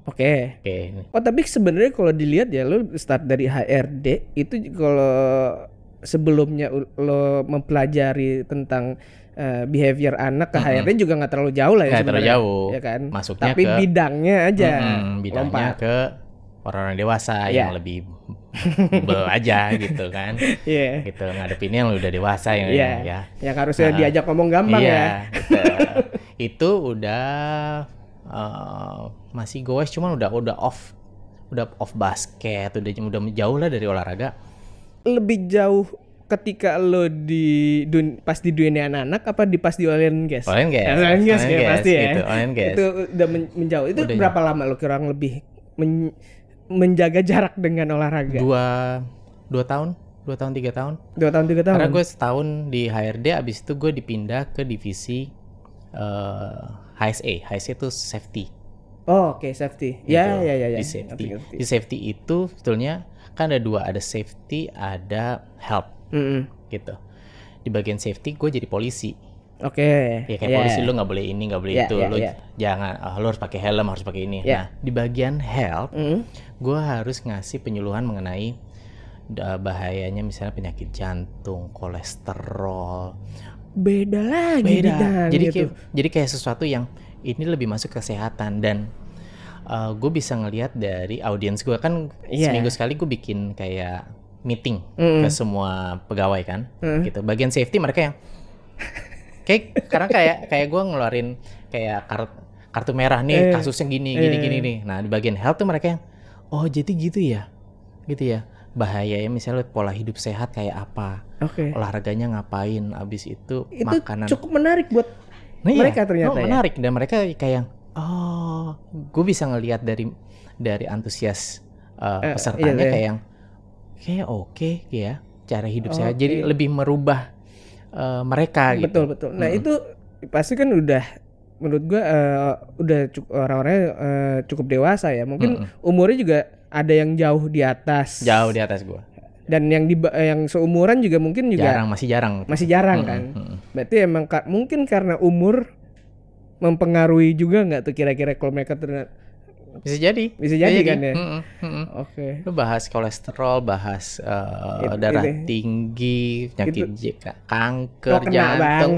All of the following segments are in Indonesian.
Oke. Oke. Oh tapi sebenarnya kalau dilihat ya lo start dari HRD itu kalau sebelumnya lo mempelajari tentang behavior anak ke HRD juga nggak terlalu jauh lah ya Nggak terlalu sebenarnya. jauh. Ya kan. Masuknya tapi ke bidangnya aja bidangnya lompat. ke orang-orang dewasa Iya. yang lebih bel aja gitu kan. Iya. Gitu ngadepinnya yang udah dewasa yang Iya. ya. Yang harusnya diajak ngomong gampang ya. Iya, gitu. Itu udah masih goes, cuman udah off basket, udah jauh lah dari olahraga. Lebih jauh ketika lo pas di dunia anak-anak apa pas di oil and gas? Oil and gas. Oil and gas Oil and ya gas, pasti ya. gitu, oil and gas. Itu udah menjauh. Itu Udah berapa lama lo kurang lebih menjaga jarak dengan olahraga? 2 tahun, 3 tahun. 2 tahun 3 tahun. Karena gue setahun di HRD, abis itu gue dipindah ke divisi HSA. HSA itu safety. Oh, oke, safety. Ya. Di safety. Di safety itu sebetulnya kan ada 2, ada safety, ada health. Gitu. Di bagian safety gue jadi polisi. Oke. Ya kayak polisi lu nggak boleh ini, nggak boleh itu, lu jangan lu harus pakai helm, harus pakai ini. Nah, di bagian health, gue harus ngasih penyuluhan mengenai bahayanya misalnya penyakit jantung, kolesterol. Beda lagi bidang gitu. Jadi kayak sesuatu yang ini lebih masuk ke kesehatan dan gue bisa ngelihat dari audiens gue kan seminggu sekali gue bikin kayak meeting ke semua pegawai kan, gitu. Bagian safety mereka yang karena kayak gue ngeluarin kayak kartu merah nih kasusnya gini nih. Nah di bagian health tuh mereka yang oh jadi gitu ya, bahayanya misalnya pola hidup sehat kayak apa, olahraganya ngapain, abis itu makanan. Cukup menarik buat mereka ternyata ya. Menarik dan mereka kayak gue bisa ngelihat dari antusias pesertanya kayak yang kayak oke ya cara hidup sehat, jadi lebih merubah mereka gitu. Betul. Nah itu pasti kan udah menurut gua udah orang-orangnya cukup dewasa ya. Mungkin umurnya juga ada yang jauh di atas. Jauh di atas gua. Dan yang seumuran juga mungkin juga masih jarang kan. Berarti emang mungkin karena umur mempengaruhi juga nggak tuh kira-kira kalau mereka bisa jadi kan ya. Lu bahas kolesterol, bahas darah tinggi, penyakit kanker, jantung,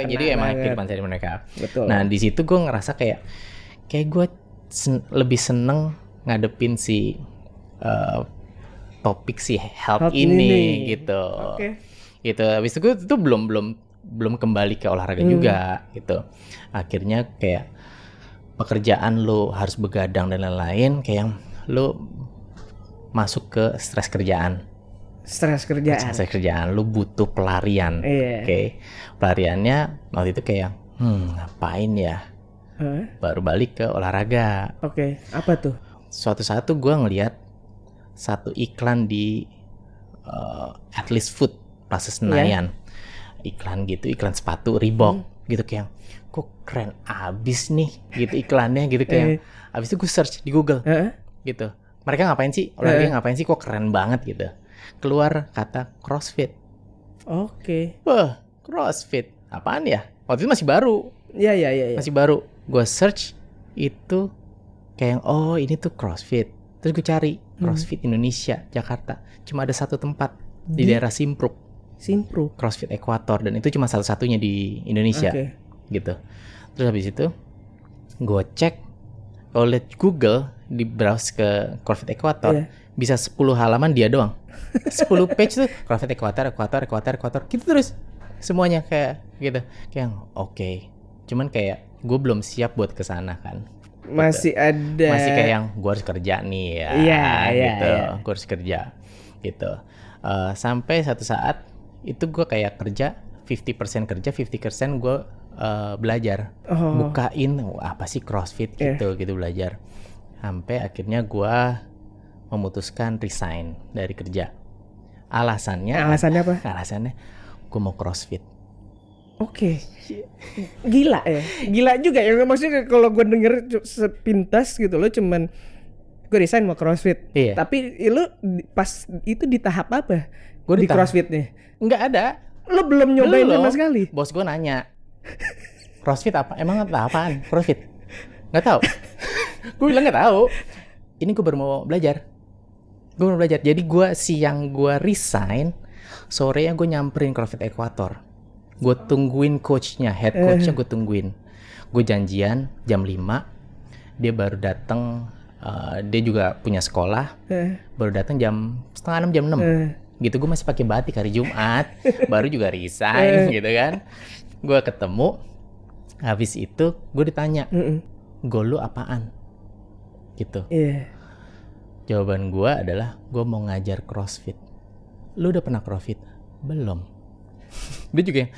jadi emang kehidupan sehari mereka. Betul. Nah di situ gue ngerasa kayak gue lebih seneng ngadepin si topik si health ini gitu. Gitu. Habis itu gue tuh belum kembali ke olahraga juga gitu. Akhirnya kayak pekerjaan lu harus begadang dan lain-lain, kayak lu masuk ke stres kerjaan, lu butuh pelarian. Pelariannya waktu itu kayak ngapain ya, baru balik ke olahraga. Apa tuh? Suatu saat tuh gue ngeliat satu iklan di Atlas Food Plaza Senayan, iklan sepatu Reebok gitu, kayak kok keren abis nih gitu iklannya gitu, kayak abis itu gue search di Google gitu, mereka ngapain sih, olahraga ngapain sih, kok keren banget gitu, keluar kata CrossFit. Wah, CrossFit apaan ya, waktu itu masih baru. Masih baru. Gue search itu kayak oh ini tuh CrossFit, terus gue cari CrossFit Indonesia Jakarta, cuma ada satu tempat di daerah Simpruk, CrossFit Equator, dan itu cuma satu-satunya di Indonesia. Gitu. Terus habis itu gue cek, kalau lihat Google di browse ke CrossFit Equator, bisa 10 halaman dia doang. 10 page tuh CrossFit Equator gitu terus semuanya kayak gitu. Kayak cuman kayak gue belum siap buat kesana kan. Masih kayak yang gue harus kerja nih ya. Gue harus kerja gitu. Sampai satu saat itu gue kayak kerja 50% kerja, 50% gue belajar, bukain apa sih CrossFit gitu belajar, sampai akhirnya gue memutuskan resign dari kerja. Alasannya apa? Alasannya gue mau CrossFit. Gila juga ya, maksudnya kalau gue denger sepintas gitu lo cuman gue resign mau CrossFit. Tapi lo pas itu di tahap apa? Gue di CrossFitnya nggak ada. Lo belum nyobain sama sekali? Bos gue nanya, CrossFit apa? Emang apaan? CrossFit? Nggak tahu. Gue bilang nggak tahu. Ini gue baru mau belajar. Jadi gue siang gue resign, sorenya gue nyamperin CrossFit Equator. Gue tungguin coachnya, head coachnya gue tungguin. Gue janjian jam 5, dia baru datang. Dia juga punya sekolah, baru datang jam 5:30, jam 6. Gitu, gue masih pakai batik hari Jumat, baru juga resign gitu kan. Gue ketemu, habis itu gue ditanya, goal lu apaan? Gitu. Jawaban gue adalah, gue mau ngajar CrossFit. Lu udah pernah CrossFit? Belum. Dia juga yang,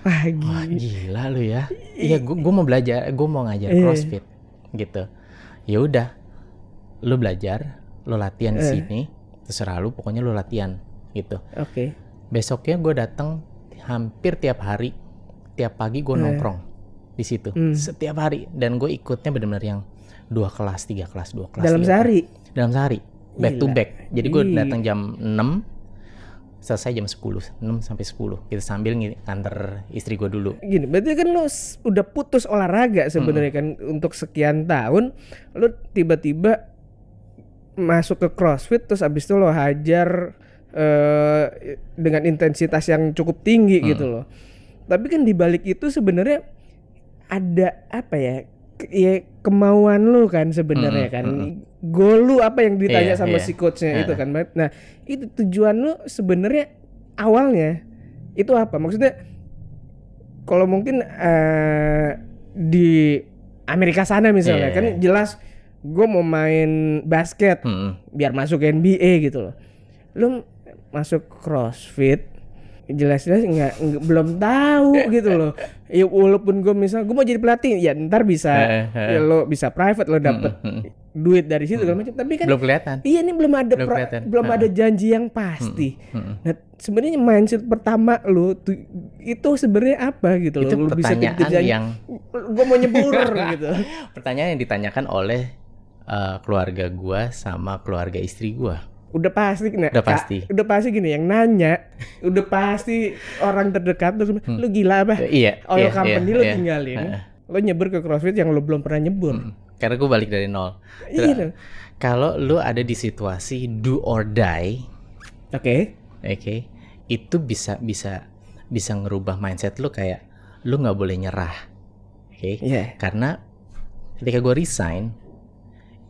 wah gila lu ya. Iya, gue mau belajar, gue mau ngajar CrossFit gitu. Ya udah, lu belajar, lu latihan di sini, terserah lu, pokoknya lu latihan gitu. Oke. Besoknya gue datang hampir tiap hari, tiap pagi gue nongkrong di situ setiap hari, dan gue ikutnya benar-benar yang 2 kelas, 3 kelas, 2 kelas. Dalam sehari, back to back. Jadi gue datang jam 6, selesai jam 10, 6 sampai 10. Kita sambil nganter istri gue dulu. Gini, berarti kan lu udah putus olahraga sebenarnya kan untuk sekian tahun, lu tiba-tiba masuk ke CrossFit, terus abis itu lo hajar dengan intensitas yang cukup tinggi gitu loh. Tapi kan di balik itu sebenarnya ada apa ya? Ya kemauan lu kan sebenarnya kan. Goal lu apa yang ditanya sama si coachnya itu kan. Nah, itu tujuan lu sebenarnya awalnya itu apa? Maksudnya kalau mungkin di Amerika sana misalnya kan jelas gue mau main basket biar masuk NBA gitu loh. Lu masuk CrossFit jelas-jelas belum tahu gitu loh. Ya walaupun gue misal gue mau jadi pelatih, ya ntar bisa ya lo bisa private, lo dapet duit dari situ segala macam. Tapi kan belum kelihatan. Iya, ini belum ada janji yang pasti. Nah, sebenarnya mindset pertama lo itu sebenarnya apa gitu itu loh. Lo bisa yang gue mau nyebur gitu. Pertanyaan yang ditanyakan oleh keluarga gue sama keluarga istri gue. Udah pasti gini yang nanya, udah pasti orang terdekat terus lu gila apa? Oil company lu tinggalin, lu nyebur ke CrossFit yang lu belum pernah nyebur. Karena gue balik dari nol. Kalau lu ada di situasi do or die, oke, itu bisa ngerubah mindset lu, kayak lu nggak boleh nyerah, karena ketika gue resign,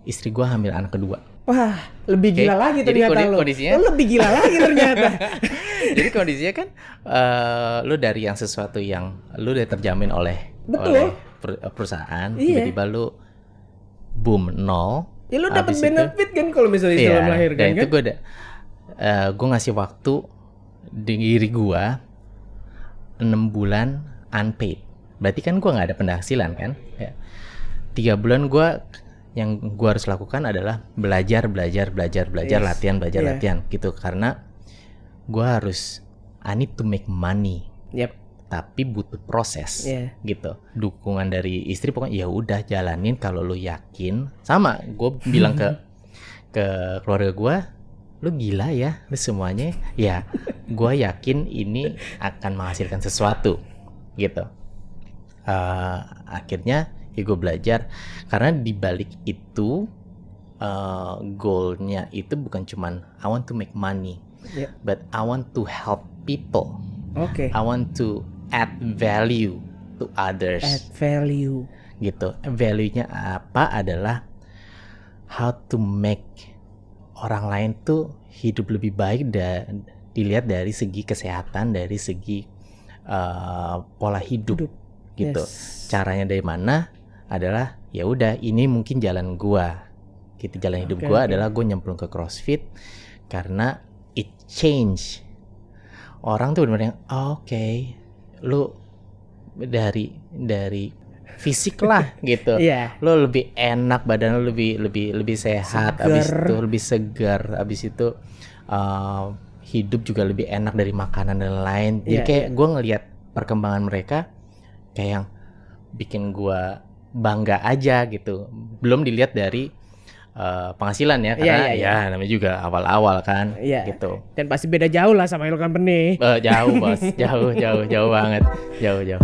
istri gue hamil anak kedua. Wah, lebih gila lagi ternyata lo. Lo lebih gila lagi ternyata. Jadi kondisinya kan lo dari yang sesuatu yang lo udah terjamin oleh perusahaan, tiba-tiba lo boom, nol. Ya lo dapat benefit kan kalau misalnya setelah melahirkan kan. Dan itu gue ngasih waktu diri gue 6 bulan unpaid. Berarti kan gue nggak ada penghasilan kan. 3 bulan yang gue harus lakukan adalah belajar, latihan gitu, karena gue harus I need to make money. Tapi butuh proses gitu. Dukungan dari istri pokoknya ya udah jalanin kalau lu yakin. Sama gue bilang ke keluarga gue, lu gila ya, lu semuanya. Ya, gue yakin ini akan menghasilkan sesuatu gitu. Akhirnya ya gue belajar, karena di balik itu goalnya itu bukan cuman I want to make money, but I want to help people. I want to add value to others. Add value. Gitu. Value-nya apa adalah how to make orang lain tuh hidup lebih baik, dan dilihat dari segi kesehatan, dari segi pola hidup. Gitu. Caranya dari mana? Adalah ya udah, ini mungkin jalan gua gitu. Jalan hidup gua adalah gue nyemplung ke CrossFit karena it change orang tuh benar-benar lu dari fisik lah gitu. Lu lebih enak, badan lu lebih sehat, abis itu lebih segar, abis itu hidup juga lebih enak dari makanan dan lain. Jadi kayak gue ngelihat perkembangan mereka kayak yang bikin gue bangga aja gitu. Belum dilihat dari penghasilan ya, karena namanya juga awal-awal kan gitu. Dan pasti beda jauh lah sama Oil Company. Jauh bos, jauh banget, jauh.